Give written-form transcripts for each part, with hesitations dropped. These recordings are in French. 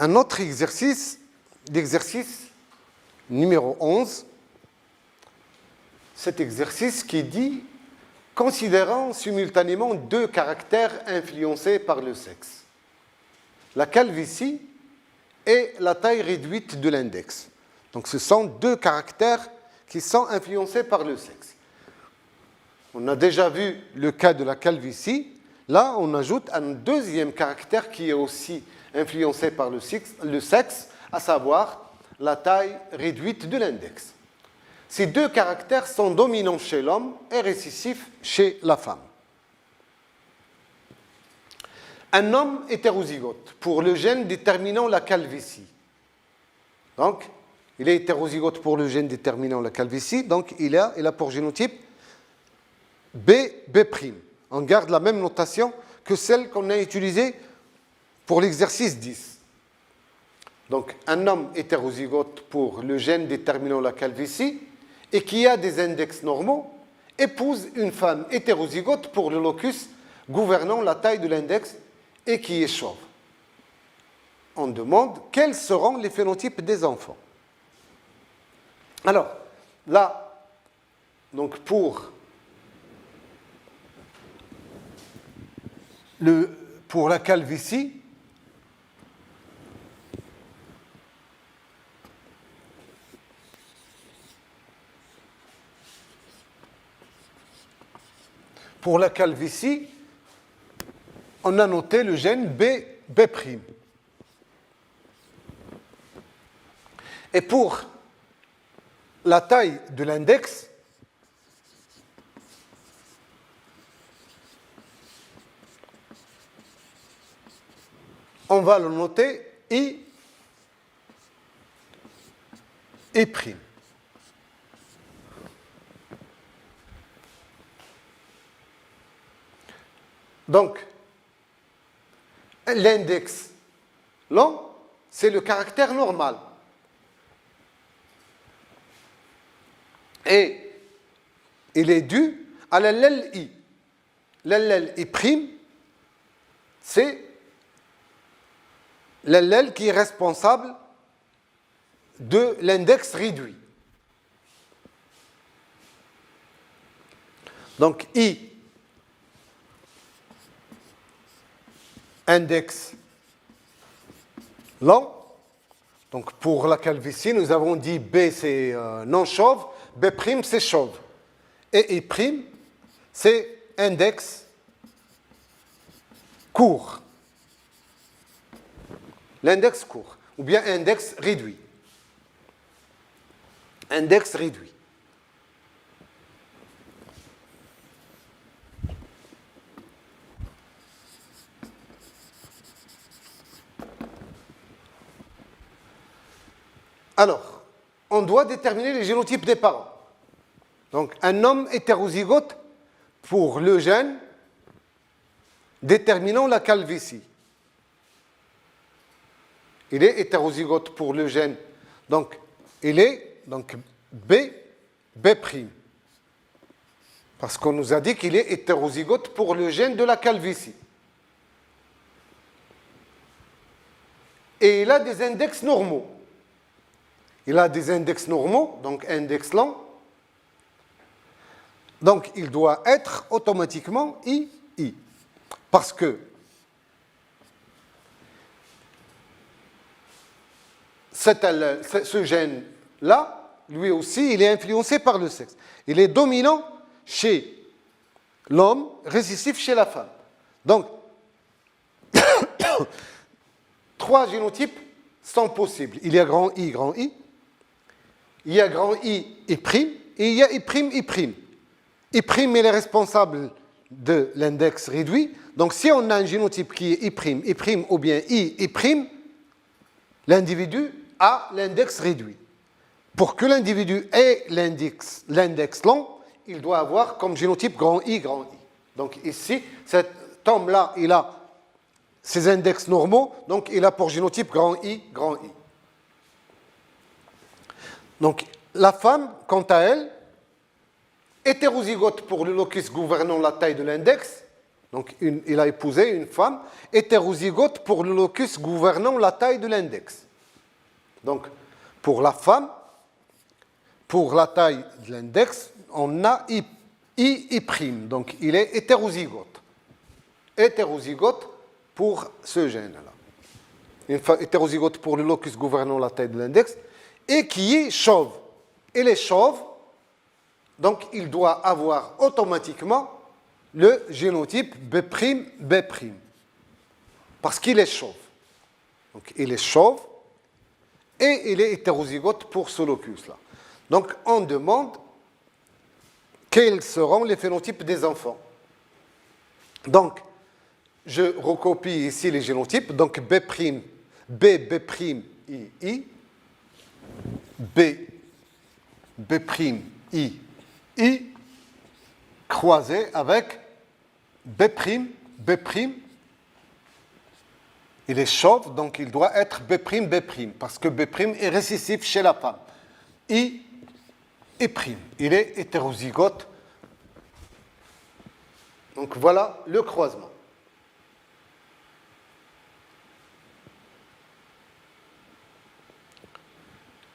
Un autre exercice, l'exercice numéro 11, cet exercice qui dit « Considérant simultanément deux caractères influencés par le sexe, la calvitie et la taille réduite de l'index. » Donc ce sont deux caractères qui sont influencés par le sexe. On a déjà vu le cas de la calvitie. Là, on ajoute un deuxième caractère qui est aussi influencé par le sexe, à savoir la taille réduite de l'index. Ces deux caractères sont dominants chez l'homme et récessifs chez la femme. Un homme hétérozygote pour le gène déterminant la calvitie. Donc, il est hétérozygote pour le gène déterminant la calvitie, donc il a pour génotype B, B'. On garde la même notation que celle qu'on a utilisée pour l'exercice 10. Donc, un homme hétérozygote pour le gène déterminant la calvitie et qui a des index normaux épouse une femme hétérozygote pour le locus gouvernant la taille de l'index et qui est chauve. On demande quels seront les phénotypes des enfants. Alors, là, donc pour la calvitie, on a noté le gène B'. Et pour la taille de l'index, on va le noter I'. Donc, l'index long, c'est le caractère normal. Et il est dû à l'allèle I. L'allèle I', c'est l'allèle qui est responsable de l'index réduit. Donc, I, index long. Donc, pour la calvitie, nous avons dit B, c'est non chauve, B' c'est chauve. Et I', c'est index court. L'index court, ou bien index réduit. Index réduit. Alors, on doit déterminer les génotypes des parents. Donc, un homme hétérozygote pour le gène déterminant la calvitie. Il est hétérozygote pour le gène. Donc, il est B'. Parce qu'on nous a dit qu'il est hétérozygote pour le gène de la calvitie. Et il a des index normaux. Il a des index normaux, donc index long. Donc, il doit être automatiquement I. Parce que ce gène-là, lui aussi, il est influencé par le sexe. Il est dominant chez l'homme, récessif chez la femme. Donc, trois génotypes sont possibles. Il y a grand I, il y a grand I, et il y a I'. I', il est responsable de l'index réduit. Donc, si on a un génotype qui est I', ou bien I', l'individu a l'index réduit. Pour que l'individu ait l'index long, il doit avoir comme génotype grand I. Donc, ici, cet homme-là, il a ses index normaux, donc il a pour génotype grand I. Donc, la femme, quant à elle, hétérozygote pour le locus gouvernant la taille de l'index, Donc, il a épousé une femme hétérozygote pour le locus gouvernant la taille de l'index. Donc, pour la femme, pour la taille de l'index, on a I'. Donc, il est hétérozygote. Hétérozygote pour ce gène-là. Une femme hétérozygote pour le locus gouvernant la taille de l'index et qui est chauve. Il est chauve, donc il doit avoir automatiquement le génotype B', parce qu'il est chauve. Donc il est chauve et il est hétérozygote pour ce locus-là. Donc on demande quels seront les phénotypes des enfants. Donc je recopie ici les génotypes. Donc B', I, I, croisé avec B'. Il est chauve, donc il doit être B', parce que B' est récessif chez la femme. I'. Il est hétérozygote. Donc voilà le croisement.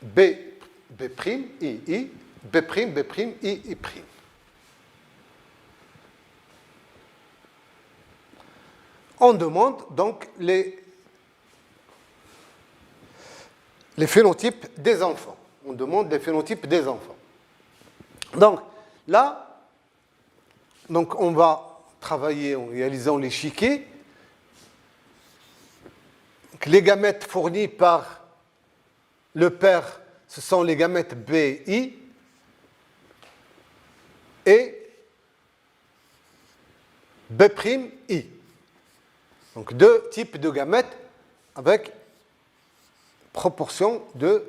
B', I, B', I'. On demande donc les phénotypes des enfants. On demande les phénotypes des enfants. Donc là, donc on va travailler en réalisant l'échiquier. Les gamètes fournis par le père, ce sont les gamètes BI et B'I. Donc deux types de gamètes avec proportion de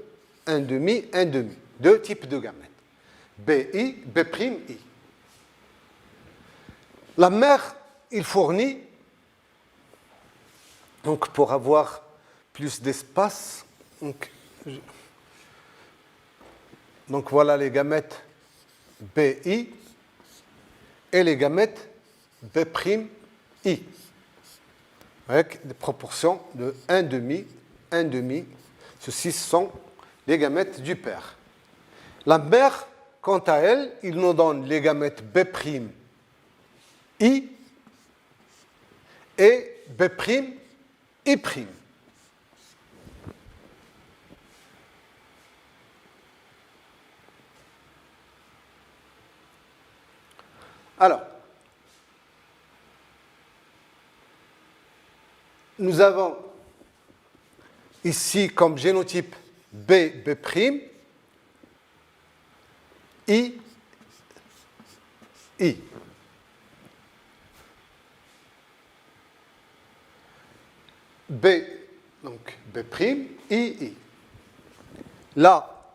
1,5, 1,5. Deux types de gamètes. BI, B'I. La mère, il fournit, donc pour avoir plus d'espace, donc voilà les gamètes BI et les gamètes B'I, avec des proportions de 1,5, 1,5. Ceux-ci sont les gamètes du père. La mère, quant à elle, il nous donne les gamètes B'I et B'I'. Alors, nous avons ici comme génotype B'I, I. B, donc B', I. Là,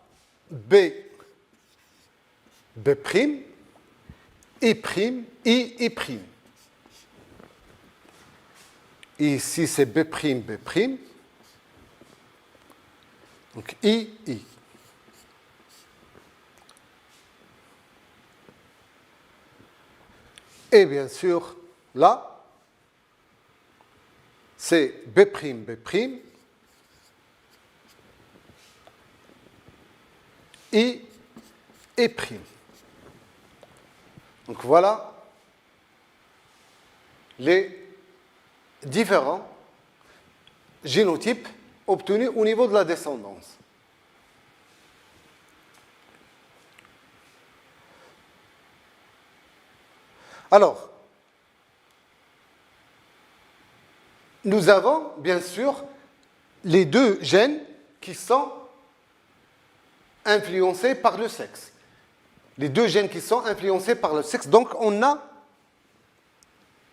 B, I', I'. Ici, c'est B'. Donc, I. Et bien sûr, là, c'est B', I et prime. Donc voilà les différents génotypes obtenus au niveau de la descendance. Alors, nous avons bien sûr les deux gènes qui sont influencés par le sexe. Les deux gènes qui sont influencés par le sexe. Donc, on a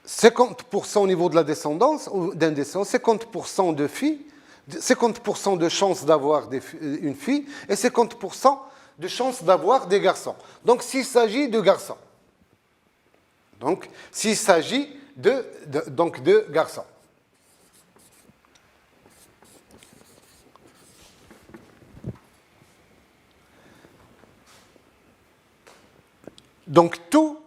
50% au niveau de la descendance, d'un descendant, 50% de filles, 50% de chances d'avoir une fille et 50% de chances d'avoir des garçons. Donc, s'il s'agit de garçons. Donc, s'il s'agit de garçons. Donc, tous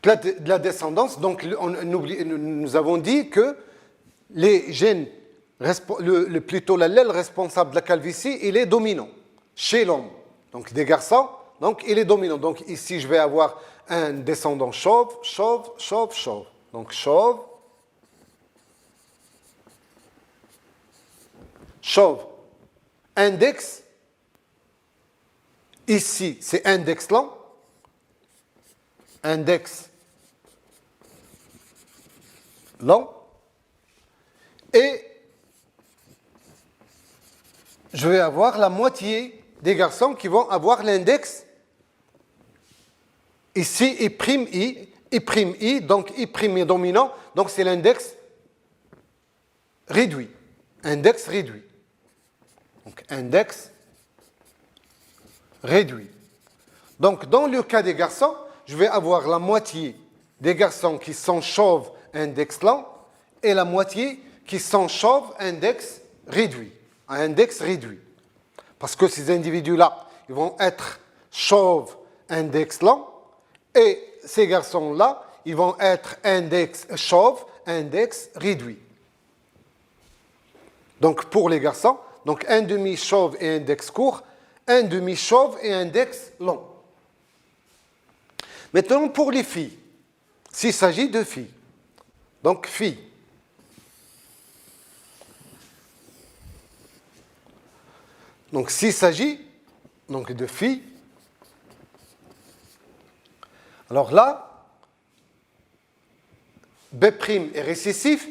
de la descendance. Donc, nous avons dit que les gènes, plutôt l'allèle responsable de la calvitie, il est dominant chez l'homme. Donc, des garçons, donc il est dominant. Donc, ici, je vais avoir un descendant chauve, chauve, chauve, chauve. Donc, chauve, chauve, index. Ici, c'est index lent. Index lent. Et je vais avoir la moitié des garçons qui vont avoir l'index ici, I', donc I' est dominant, donc c'est l'index réduit. Index réduit. Donc index réduit. Donc dans le cas des garçons, je vais avoir la moitié des garçons qui sont chauves, index lent, et la moitié qui sont chauves, index réduit. Un index réduit. Parce que ces individus-là, ils vont être chauves, index lent, et ces garçons-là, ils vont être index chauve, index réduit. Donc pour les garçons, donc un demi chauve et index court, un demi chauve et index long. Maintenant pour les filles, s'il s'agit de filles, donc filles. Donc s'il s'agit donc de filles, alors là, B' est récessif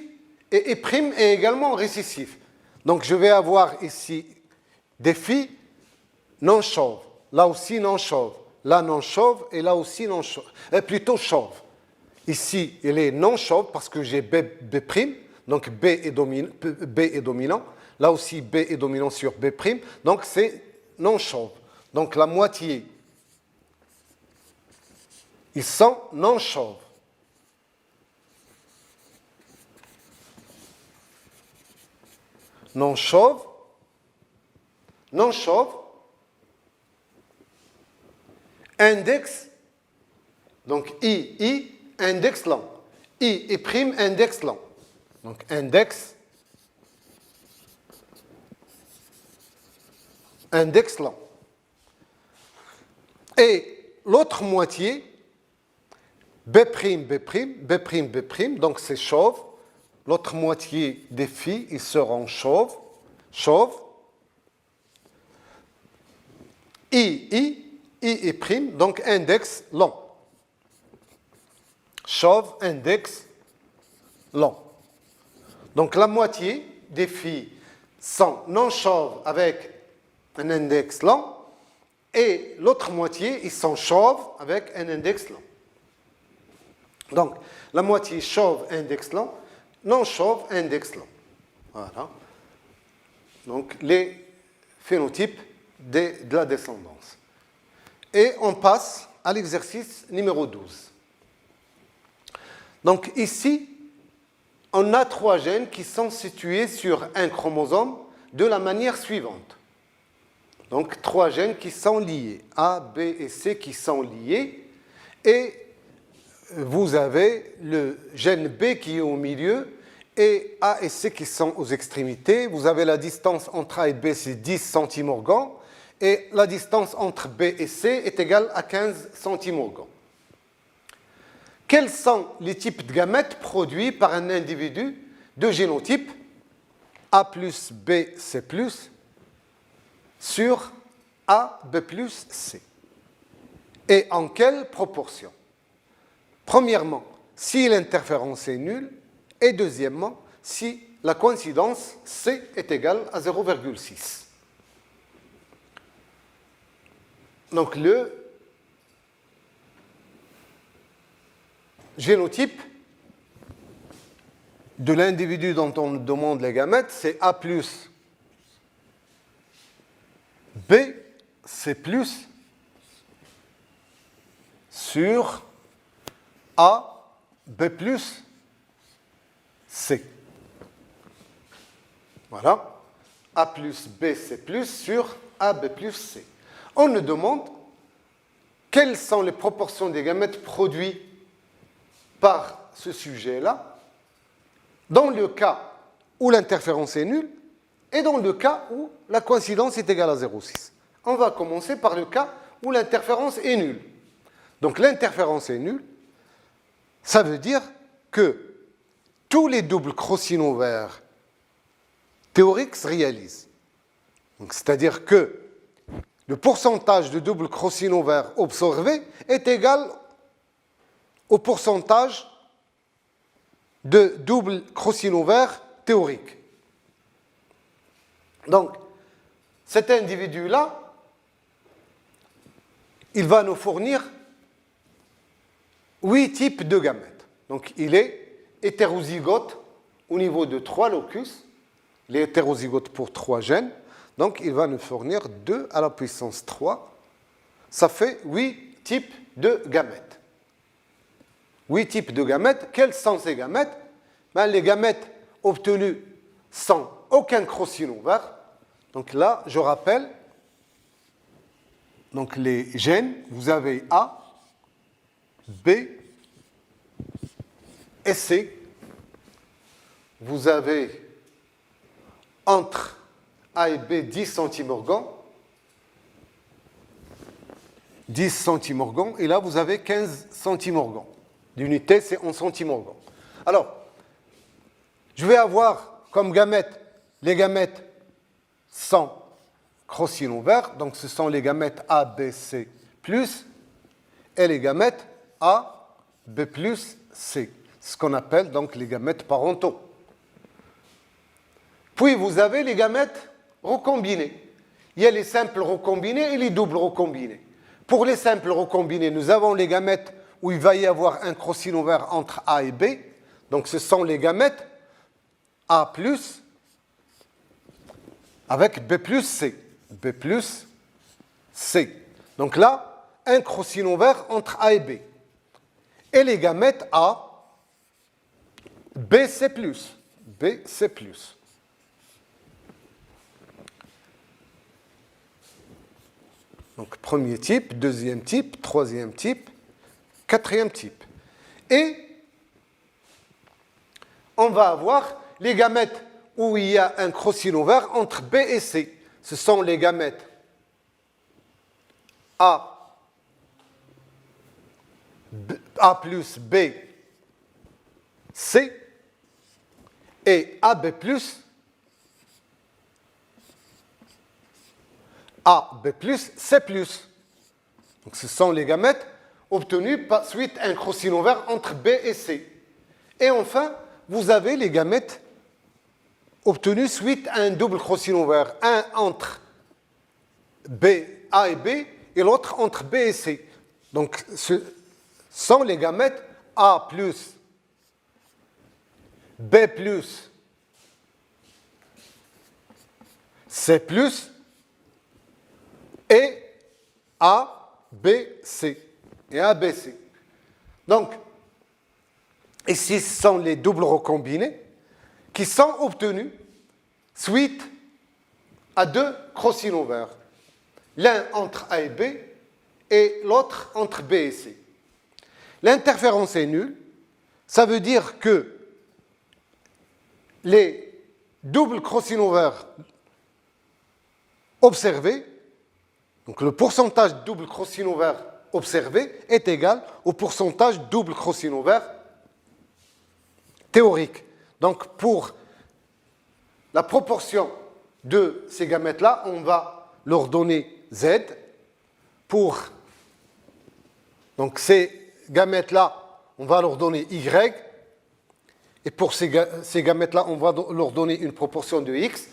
et E' est également récessif. Donc je vais avoir ici des filles non chauves, là aussi non chauves, là non chauve et là aussi non chauve, plutôt chauve. Ici, il est non chauve parce que j'ai B', donc B est dominant. Là aussi, B est dominant sur B', donc c'est non chauve. Donc la moitié, ils sont non chauves. Non chauve, non chauve, index, donc I, index lent. I et prime, index lent. Donc index lent. Et l'autre moitié, B', donc c'est chauve. L'autre moitié des filles, ils seront chauves. I et prime, donc index long. Chauve, index long. Donc la moitié des filles sont non chauves avec un index long et l'autre moitié, ils sont chauves avec un index long. Donc la moitié chauve, index long, non chauve, index long. Voilà. Donc les phénotypes de la descendance. Et on passe à l'exercice numéro 12. Donc ici, on a 3 gènes qui sont situés sur un chromosome de la manière suivante. Donc 3 gènes qui sont liés, A, B et C qui sont liés, et vous avez le gène B qui est au milieu, et A et C qui sont aux extrémités. Vous avez la distance entre A et B, c'est 10 centimorgans, et la distance entre B et C est égale à 15 centimorgans. Quels sont les types de gamètes produits par un individu de génotype A plus B, C plus sur A, B plus, C? Et en quelle proportion? Premièrement, si l'interférence est nulle, et deuxièmement, si la coïncidence C est égale à 0,6. Donc le génotype de l'individu dont on demande les gamètes, c'est A plus B, C plus sur A, B plus, C. Voilà. A plus B, C plus sur A, B plus, C. On nous demande quelles sont les proportions des gamètes produits par ce sujet-là dans le cas où l'interférence est nulle et dans le cas où la coïncidence est égale à 0,6. On va commencer par le cas où l'interférence est nulle. Donc l'interférence est nulle, ça veut dire que tous les doubles crossing-over théoriques se réalisent. C'est-à-dire que le pourcentage de double crossing-over observé est égal au pourcentage de double crossing-over théorique. Donc, cet individu-là, il va nous fournir 8 types de gamètes. Donc, il est hétérozygote au niveau de 3 locus. Il est hétérozygote pour 3 gènes. Donc, il va nous fournir 2 à la puissance 3. Ça fait 8 types de gamètes. 8 types de gamètes. Quels sont ces gamètes? Les gamètes obtenus sans aucun crossing-over. Donc là, je rappelle, donc les gènes, vous avez A, B et C. Vous avez entre A et B 10 centimorgans. 10 centimorgans. Et là, vous avez 15 centimorgans. L'unité, c'est en centimorgans. Alors, je vais avoir comme gamètes les gamètes sans crossing-over. Donc, ce sont les gamètes A, B, C plus et les gamètes A, B plus, C. Ce qu'on appelle donc les gamètes parentaux. Puis, vous avez les gamètes recombinés. Il y a les simples recombinés et les doubles recombinés. Pour les simples recombinés, nous avons les gamètes où il va y avoir un crossing-over entre A et B. Donc, ce sont les gamètes A plus avec B plus C. B plus C. Donc là, un crossing-over entre A et B. Et les gamètes A, B, C plus. B, C plus. Donc, premier type, deuxième type, troisième type, quatrième type. Et on va avoir les gamètes où il y a un crossing-over entre B et C. Ce sont les gamètes A plus B, C et AB plus A, B plus, C plus. Donc ce sont les gamètes obtenus suite à un crossing-over entre B et C. Et enfin, vous avez les gamètes obtenus suite à un double crossing-over. Un entre B, A et B et l'autre entre B et C. Donc ce sont les gamètes A plus, B plus, C plus et A, B, C. Et A, B, C. Donc, ici, ce sont les doubles recombinés qui sont obtenus suite à 2 crossing-over. L'un entre A et B et l'autre entre B et C. L'interférence est nulle. Ça veut dire que les doubles crossing-over observés, donc le pourcentage double crossing-over observé est égal au pourcentage double crossing-over théorique. Donc pour la proportion de ces gamètes-là, on va leur donner Z. Pour donc ces gamètes-là, on va leur donner Y. Et pour ces gamètes-là, on va leur donner une proportion de X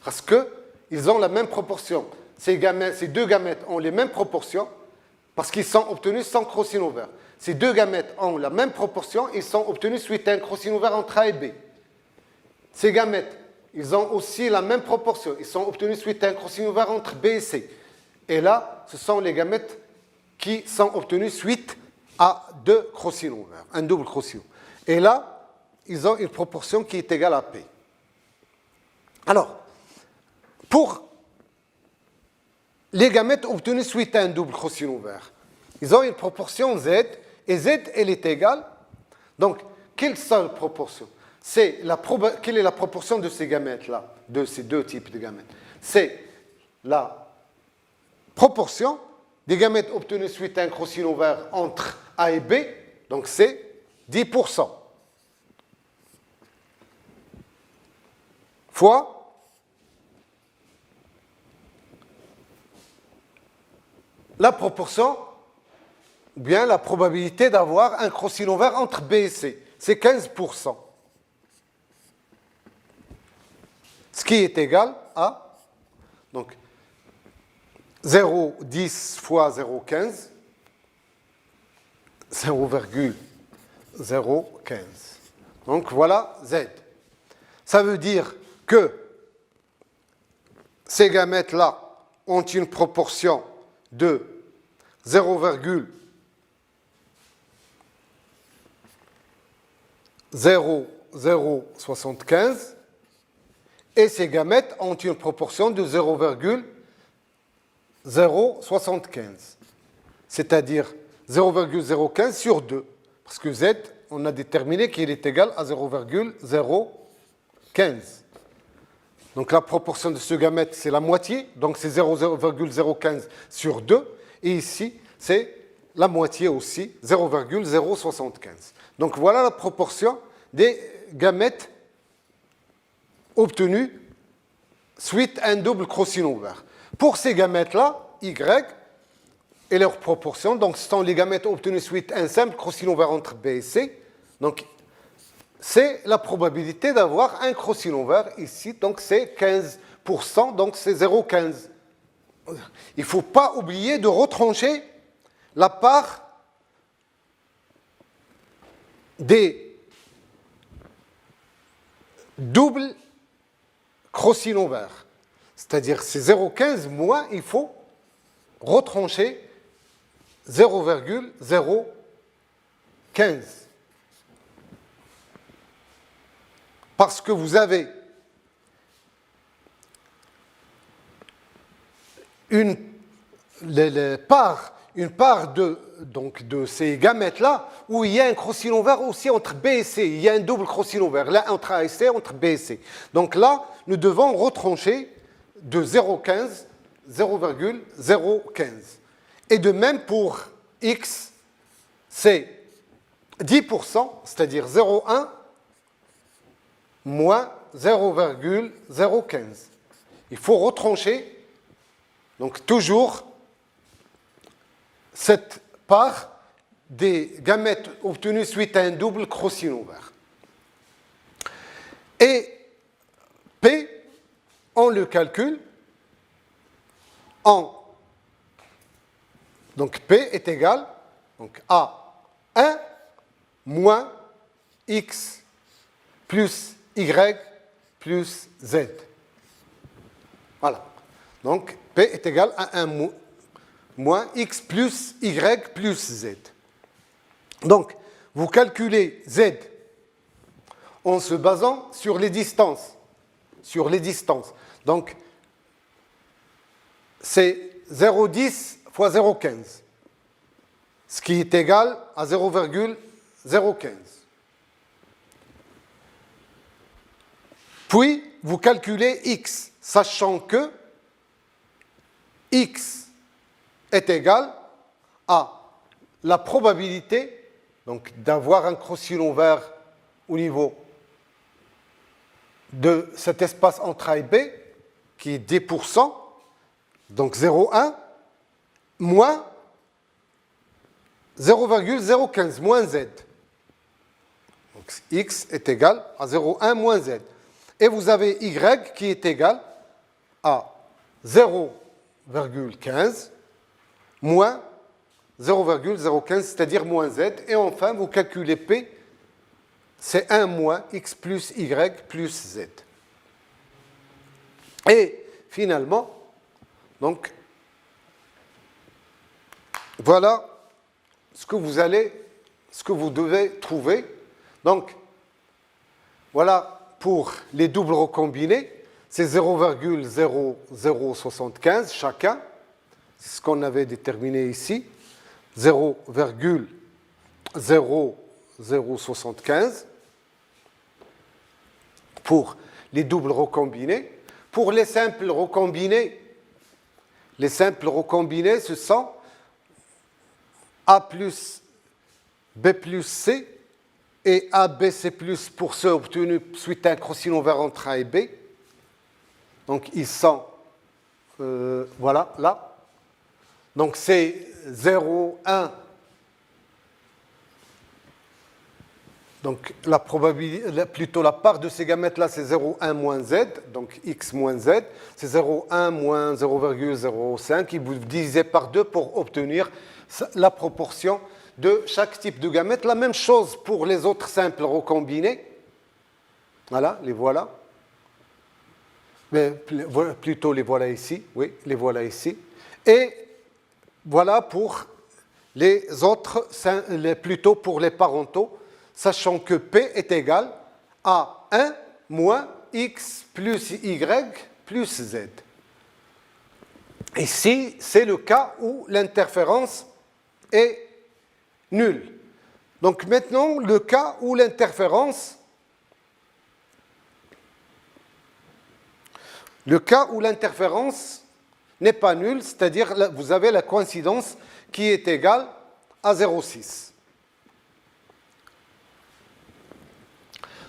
parce qu'ils ont la même proportion. Ces deux gamètes ont les mêmes proportions parce qu'ils sont obtenus sans crossing-over. Ces deux gamètes ont la même proportion, ils sont obtenus suite à un crossing-over entre A et B. Ces gamètes, ils ont aussi la même proportion, ils sont obtenus suite à un crossing-over entre B et C. Et là, ce sont les gamètes qui sont obtenus suite à 2 crossing-over, un double crossing-over. Et là, ils ont une proportion qui est égale à P. Alors, pour les gamètes obtenus suite à un double crossing-over, ils ont une proportion Z, et Z, elle est égale Donc, quelle seule proportion? Quelle est la proportion de ces gamètes-là, de ces deux types de gamètes? C'est la proportion des gamètes obtenus suite à un crochet ouvert entre A et B, donc c'est 10%. Fois la proportion, ou bien la probabilité d'avoir un crochet ouvert entre B et C, c'est 15%. Ce qui est égal à, donc, 0,10 fois 0,15, 0,015. Donc voilà Z. Ça veut dire que ces gamètes-là ont une proportion de 0,0075 et ces gamètes ont une proportion de 0,075, c'est-à-dire 0,015 sur 2, parce que Z, on a déterminé qu'il est égal à 0,015. Donc la proportion de ce gamète, c'est la moitié, donc c'est 0,015 sur 2, et ici, c'est la moitié aussi, 0,075. Donc voilà la proportion des gamètes obtenus suite à un double crochet ouvert. Pour ces gamètes-là, Y et leur proportion, donc ce sont les gamètes obtenus suite à un simple crochet ouvert entre B et C. Donc c'est la probabilité d'avoir un crochet ouvert ici, donc c'est 15%, donc c'est 0,15. Il ne faut pas oublier de retrancher la part des doubles crochet ouvert. C'est-à-dire c'est 0,15 moins, il faut retrancher 0,015. Parce que vous avez une part de ces gamètes-là où il y a un crochet ouvert aussi entre B et C. Il y a un double crochet ouvert, là entre A et C, entre B et C. Donc là, nous devons retrancher de 0,15, 0,015. Et de même pour X, c'est 10%, c'est-à dire 0,1 moins 0,015. Il faut retrancher, donc toujours, cette part des gamètes obtenues suite à un double crochet ouvert. Et P, on le calcule en... Donc P est égal à 1 moins X plus Y plus Z. Voilà. Donc P est égal à 1 moins X plus Y plus Z. Donc, vous calculez Z en se basant sur les distances. Sur les distances. Donc, c'est 0,10 fois 0,15, ce qui est égal à 0,015. Puis, vous calculez X, sachant que X est égal à la probabilité d'avoir un crochet ouvert au niveau de cet espace entre A et B, qui est 10%, donc 0,1, moins 0,015, moins Z. Donc X est égal à 0,1 moins Z. Et vous avez Y qui est égal à 0,15 moins 0,015, c'est-à-dire moins Z. Et enfin, vous calculez P, c'est 1 moins X plus Y plus Z. Et finalement, donc, voilà ce que vous devez trouver. Donc, voilà pour les doubles recombinés, c'est 0,0075 chacun. C'est ce qu'on avait déterminé ici. 0,0075 0,75 pour les doubles recombinés. Pour les simples recombinés, ce sont A plus B plus C et ABC plus pour ceux obtenus suite à un crossing over entre A et B. Donc, ils sont, voilà, là. Donc, c'est 0, 1. Donc, la probabilité, plutôt la part de ces gamètes-là, c'est 0,1 moins Z, donc X moins Z. C'est 0,1 moins 0,05. Il vous divisez par 2 pour obtenir la proportion de chaque type de gamète. La même chose pour les autres simples recombinés. Voilà, les voilà. Mais plutôt les voilà ici. Oui, les voilà ici. Et voilà pour les autres, plutôt pour les parentaux, sachant que P est égal à 1 moins X plus Y plus Z. Ici, c'est le cas où l'interférence est nulle. Donc maintenant, le cas où l'interférence n'est pas nulle, c'est-à-dire vous avez la coïncidence qui est égale à 0,6.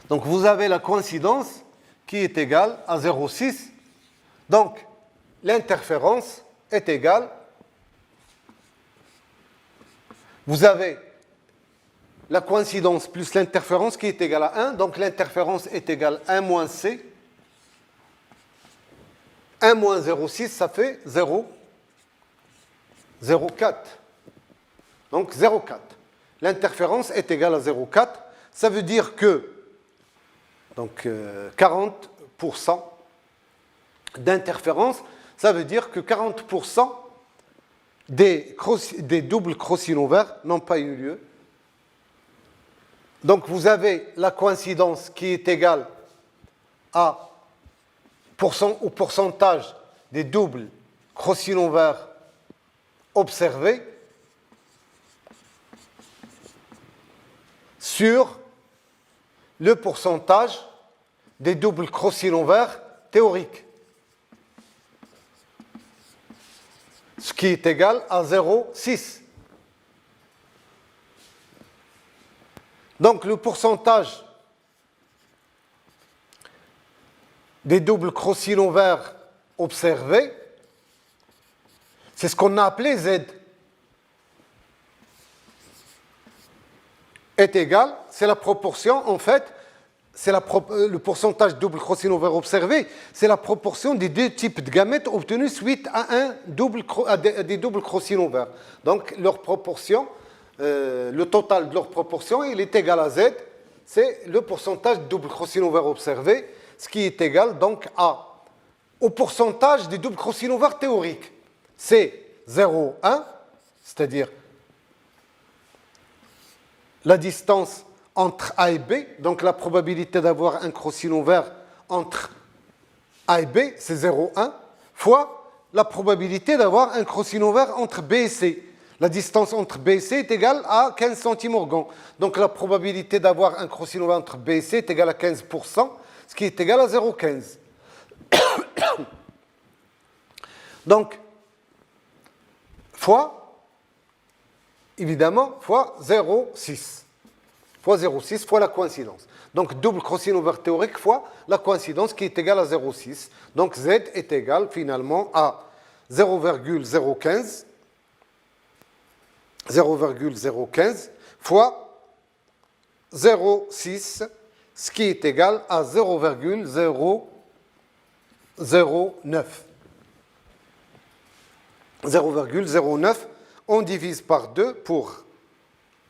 Donc vous avez la coïncidence qui est égale à 0,6. Donc l'interférence est égale. Vous avez la coïncidence plus l'interférence qui est égale à 1. Donc l'interférence est égale à 1 moins C. 1 moins 0,6, ça fait 0,4. Donc 0,4. L'interférence est égale à 0,4. Ça veut dire que donc 40% d'interférence, ça veut dire que 40% des doubles crossing over n'ont pas eu lieu. Donc vous avez la coïncidence qui est égale au pourcentage des doubles crossing over observés sur le pourcentage des doubles crossing over théoriques. Ce qui est égal à 0,6. Donc le pourcentage des doubles crossing over observés, c'est ce qu'on a appelé Z, est égal, c'est la proportion, en fait, c'est le pourcentage double crossing over observé, c'est la proportion des deux types de gamètes obtenus suite à des doubles crossing over. Donc leur proportion, le total de leur proportion, il est égal à Z, c'est le pourcentage de double crossing over observé, ce qui est égal donc au pourcentage des doubles crossing over théoriques. C'est 0,1, c'est-à-dire la distance entre A et B, donc la probabilité d'avoir un crossing over entre A et B, c'est 0,1, fois la probabilité d'avoir un crossing over entre B et C. La distance entre B et C est égale à 15 centimorgans. Donc la probabilité d'avoir un crossing over entre B et C est égale à 15%, ce qui est égal à 0,15. Donc, évidemment, fois 0,6. Fois 0,6 fois la coïncidence. Donc, double crossing over théorique fois la coïncidence qui est égale à 0,6. Donc, Z est égal finalement à 0,015 fois 0,6, ce qui est égal à 0,009. 0,09, on divise par 2 pour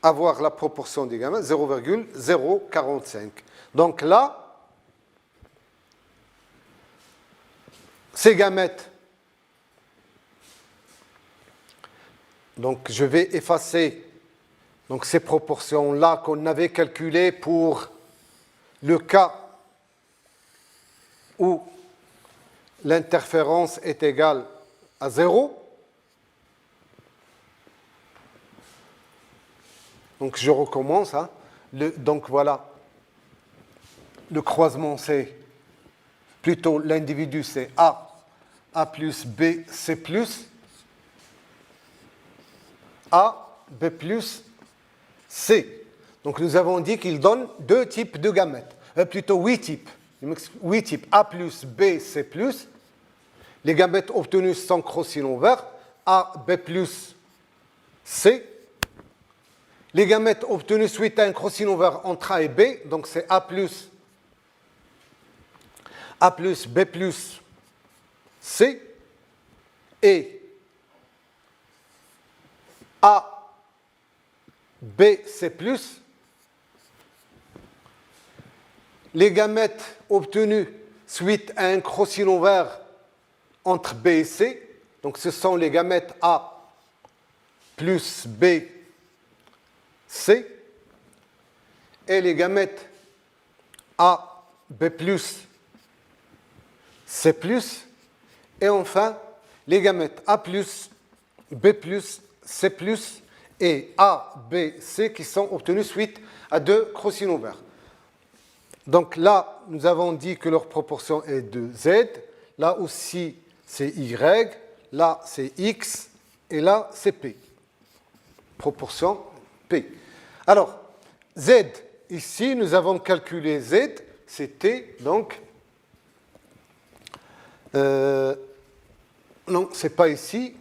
avoir la proportion des gamètes, 0,045. Donc là, ces gamètes, donc je vais effacer donc ces proportions-là qu'on avait calculées pour le cas où l'interférence est égale à 0. Donc je recommence. donc voilà, le croisement c'est plutôt l'individu c'est A plus B, C plus, A, B plus, C. Donc nous avons dit qu'il donne deux types de gamètes, plutôt 8 types. 8 types, A plus, B, C plus. Les gamètes obtenus sans crossover vert, A, B plus, C. Les gamètes obtenus suite à un crossover entre A et B, donc c'est A plus, B plus, C. Et A, B, C plus. Les gamètes obtenus suite à un crossover entre B et C, donc ce sont les gamètes A plus B, C, et les gamètes A, B plus, C plus, et enfin les gamètes A plus, B plus, C plus et A, B, C qui sont obtenus suite à deux crossing-over. Donc là, nous avons dit que leur proportion est de Z. Là aussi, c'est Y. Là, c'est X. Et là, c'est P. Proportion P. Alors, Z, ici, nous avons calculé Z. C'était donc... non, ce n'est pas ici.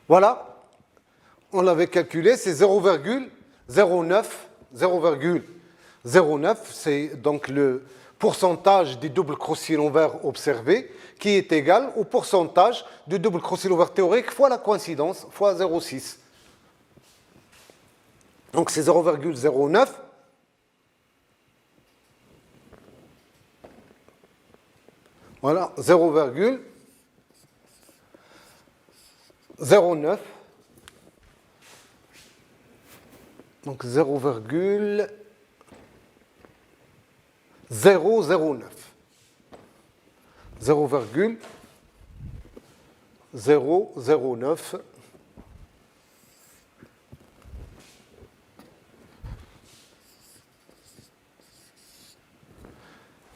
Voilà. On l'avait calculé, c'est 0,09. 0,09, c'est donc le pourcentage des doubles crossover observés qui est égal au pourcentage du double crossover théorique fois la coïncidence fois 0,6. Donc c'est 0,09. Voilà, 0,09. Donc 0,009. 0,009.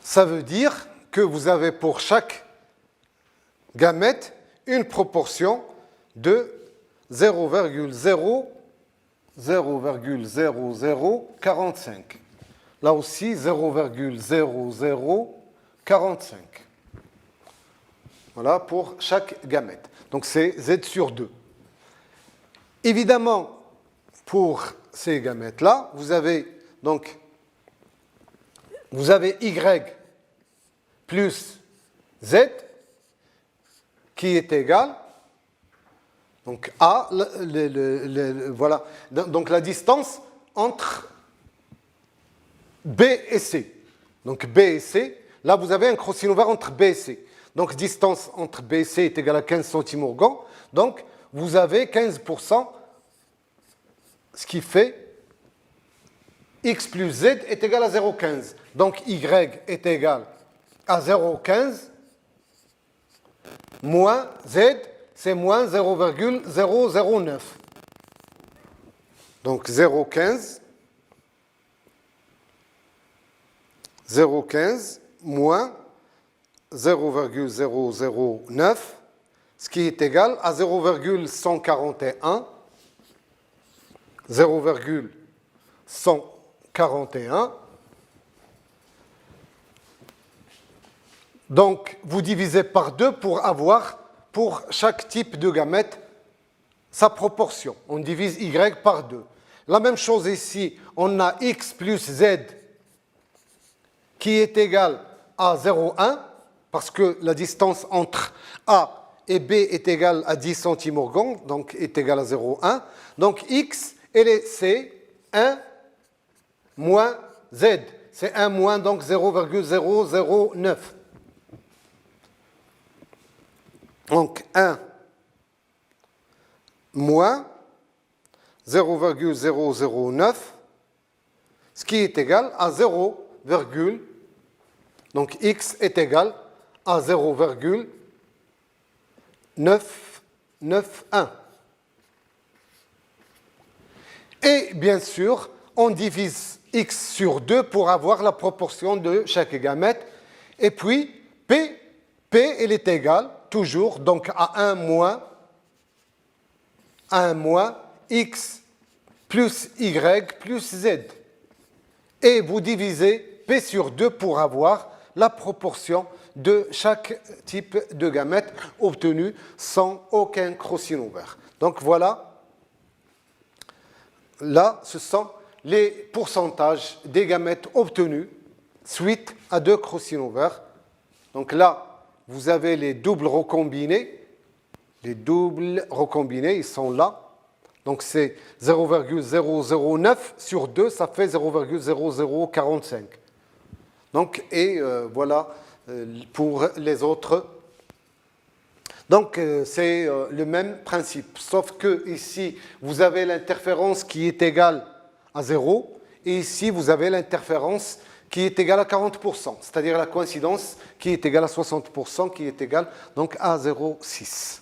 Ça veut dire que vous avez pour chaque gamète une proportion de 0,0045. Là aussi, 0,0045. Voilà pour chaque gamète. Donc c'est Z sur 2. Évidemment, pour ces gamètes-là, vous avez Y plus Z qui est égal, donc A, voilà, donc la distance entre B et C. Donc B et C, là vous avez un crossover entre B et C. Donc distance entre B et C est égale à 15 centimorgans. Donc vous avez 15%, ce qui fait X plus Z est égal à 0,15. Donc Y est égal à 0,15 moins Z, c'est moins 0,009. Donc 0,15 moins 0,009, ce qui est égal à 0,141. 0,141. Donc, vous divisez par 2 pour avoir, pour chaque type de gamète, sa proportion. On divise Y par 2. La même chose ici, on a X plus Z qui est égal à 0,1 parce que la distance entre A et B est égale à 10 centimorgans, donc est égale à 0,1. Donc X, c'est 1 moins Z. C'est 1 moins, donc 0,009. Donc 1 moins 0,009, ce qui est égal à 0, donc X est égal à 0,991. Et bien sûr, on divise x sur 2 pour avoir la proportion de chaque gamète. Et puis, P, elle est égale, toujours, donc à 1 moins x plus y plus z. Et vous divisez P sur 2 pour avoir la proportion de chaque type de gamète obtenu sans aucun crossing over. Donc voilà, là, ce sont les pourcentages des gamètes obtenus suite à 2 crossing over. Donc là, vous avez les doubles recombinés. Les doubles recombinés, ils sont là. Donc c'est 0,009 sur 2, ça fait 0,0045. Donc, et voilà pour les autres. Donc c'est le même principe, sauf que ici, vous avez l'interférence qui est égale à 0, et ici, vous avez l'interférence qui est égale à 40%, c'est-à-dire la coïncidence qui est égale à 60%, qui est égale donc à 0,6.